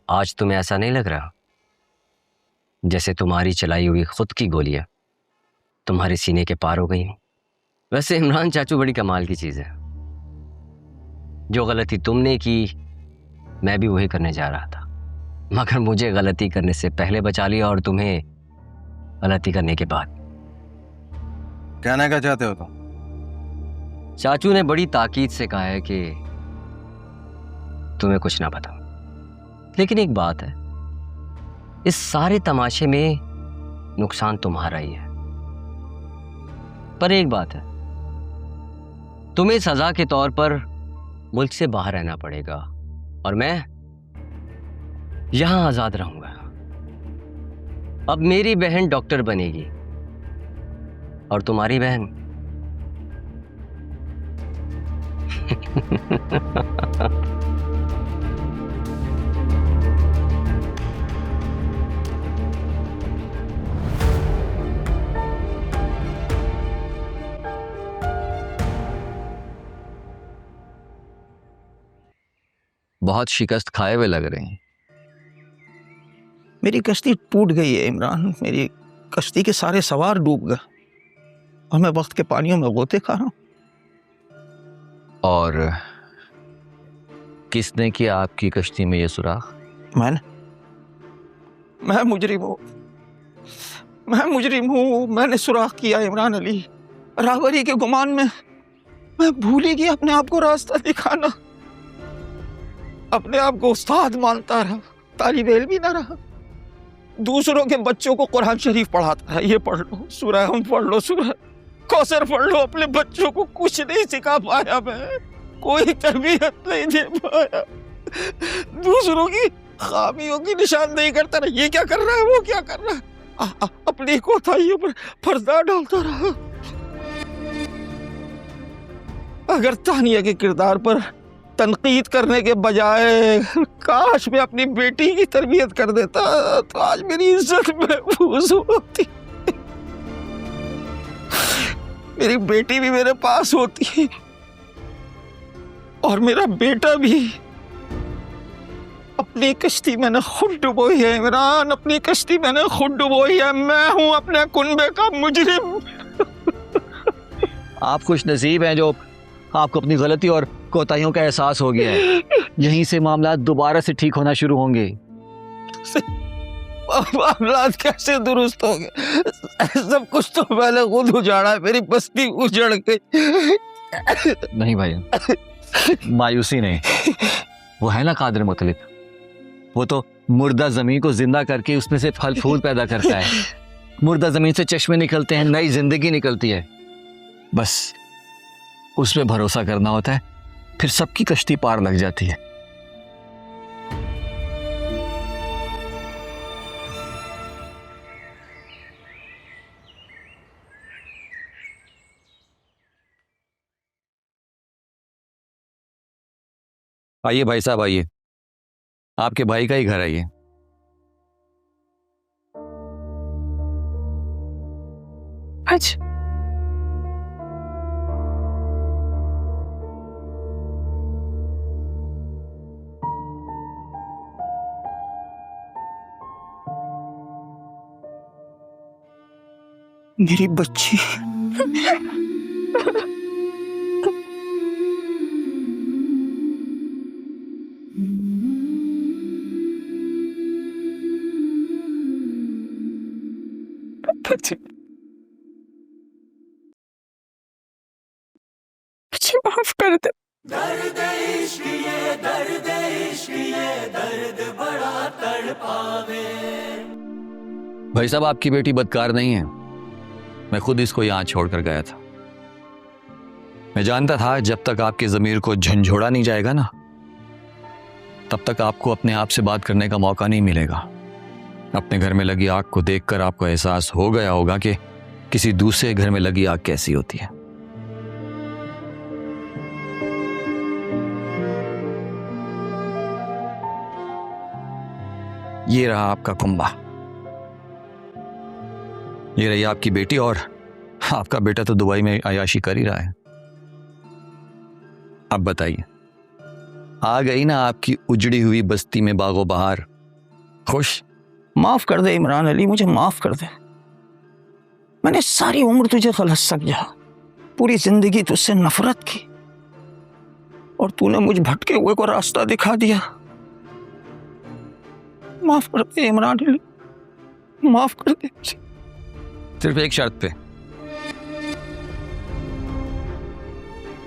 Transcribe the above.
आज तुम्हें ऐसा नहीं लग रहा जैसे तुम्हारी चलाई हुई खुद की गोलियां तुम्हारे सीने के पार हो गई हैं? वैसे इमरान चाचू बड़ी कमाल की चीज है। जो गलती तुमने की मैं भी वही करने जा रहा था, मगर मुझे गलती करने से पहले बचा लिया और तुम्हें गलती करने के बाद। कहना क्या चाहते हो तुम? चाचू ने बड़ी ताकीद से कहा है कि तुम्हें कुछ ना बताओ, लेकिन एक बात है, इस सारे तमाशे में नुकसान तुम्हारा ही है। पर एक बात है, तुम्हें सजा के तौर पर मुल्क से बाहर रहना पड़ेगा और मैं यहां आजाद रहूंगा। अब मेरी बहन डॉक्टर बनेगी और तुम्हारी बहन बहुत शिकस्त खाए हुए लग रहे हैं। मेरी कश्ती टूट गई है इमरान, मेरी कश्ती के सारे सवार डूब गए और मैं वक्त के पानियों में गोते खा रहा हूं। और किसने किया आपकी कश्ती में ये सुराख? मैं मुजरिम हूँ, मैंने सुराख किया इमरान अली। रावरी के गुमान में मैं भूल ही गया अपने आप को रास्ता दिखाना। अपने आप को उस्ताद मानता रहा, तालिब इल्म भी ना रहा। दूसरों के बच्चों को कुरान शरीफ पढ़ाता रहा, ये पढ़ लो, सूरह हम पढ़ लो, सूरह कौसर पढ़ लो। अपने बच्चों को कुछ नहीं सिखा पाया, मैं कोई तरबियत नहीं दे पाया। दूसरों की खामियों की निशानदेही करता रहा, ये क्या कर रहा है, वो क्या कर रहा है, अपनी कोताहियों पर पर्दा डालता रहा। अगर तानिया के किरदार पर तनकीद करने के बजाय काश मैं अपनी बेटी की तरबियत कर देता तो आज मेरी इज्जत महफूज होती, मेरी बेटी भी मेरे पास होती और मेरा बेटा भी। अपनी कश्ती मैंने खुद डुबोई है इमरान, अपनी कश्ती मैंने खुद डुबोई है। मैं हूं अपने कुनबे का मुजरिम। आप खुश नसीब हैं जो आपको अपनी गलती और कोताहियों का एहसास हो गया है। यहीं से मामला दोबारा से ठीक होना शुरू होंगे। मामला कैसे दुरुस्त हो गए? सब कुछ तो मैंने खुद उजाड़ा है, मेरी बस्ती उजड़ गई। नहीं भाई, मायूसी नहीं। वो है ना कादिर मुतलिब, वो तो मुर्दा जमीन को जिंदा करके उसमें से फल फूल पैदा करता है। मुर्दा जमीन से चश्मे निकलते हैं, नई जिंदगी निकलती है। बस उसमें भरोसा करना होता है, फिर सबकी कश्ती पार लग जाती है। आइए भाई साहब, आइए, आपके भाई का ही घर है ये। अच्छा, मेरी बच्ची मुझे माफ कर दे। दर्द इश्क ये दर्द बड़ा तड़पावे। भाई साहब, आपकी बेटी बदकार नहीं है। मैं खुद इसको यहां छोड़कर गया था। मैं जानता था जब तक आपके ज़मीर को झंझोड़ा नहीं जाएगा ना, तब तक आपको अपने आप से बात करने का मौका नहीं मिलेगा। अपने घर में लगी आग को देखकर आपको एहसास हो गया होगा कि किसी दूसरे घर में लगी आग कैसी होती है। ये रहा आपका कुंबा, ये रही आपकी बेटी, और आपका बेटा तो दुबई में अयाशी कर ही रहा है। अब बताइए, आ गई ना आपकी उजड़ी हुई बस्ती में बागो बहार खुश? माफ कर दे इमरान अली, मुझे माफ कर दे। मैंने सारी उम्र तुझे गलत समझा, पूरी जिंदगी तुझसे नफरत की, और तूने मुझ भटके हुए को रास्ता दिखा दिया। माफ कर दे इमरान अली, माफ कर दे मुझे। सिर्फ एक शर्त पे।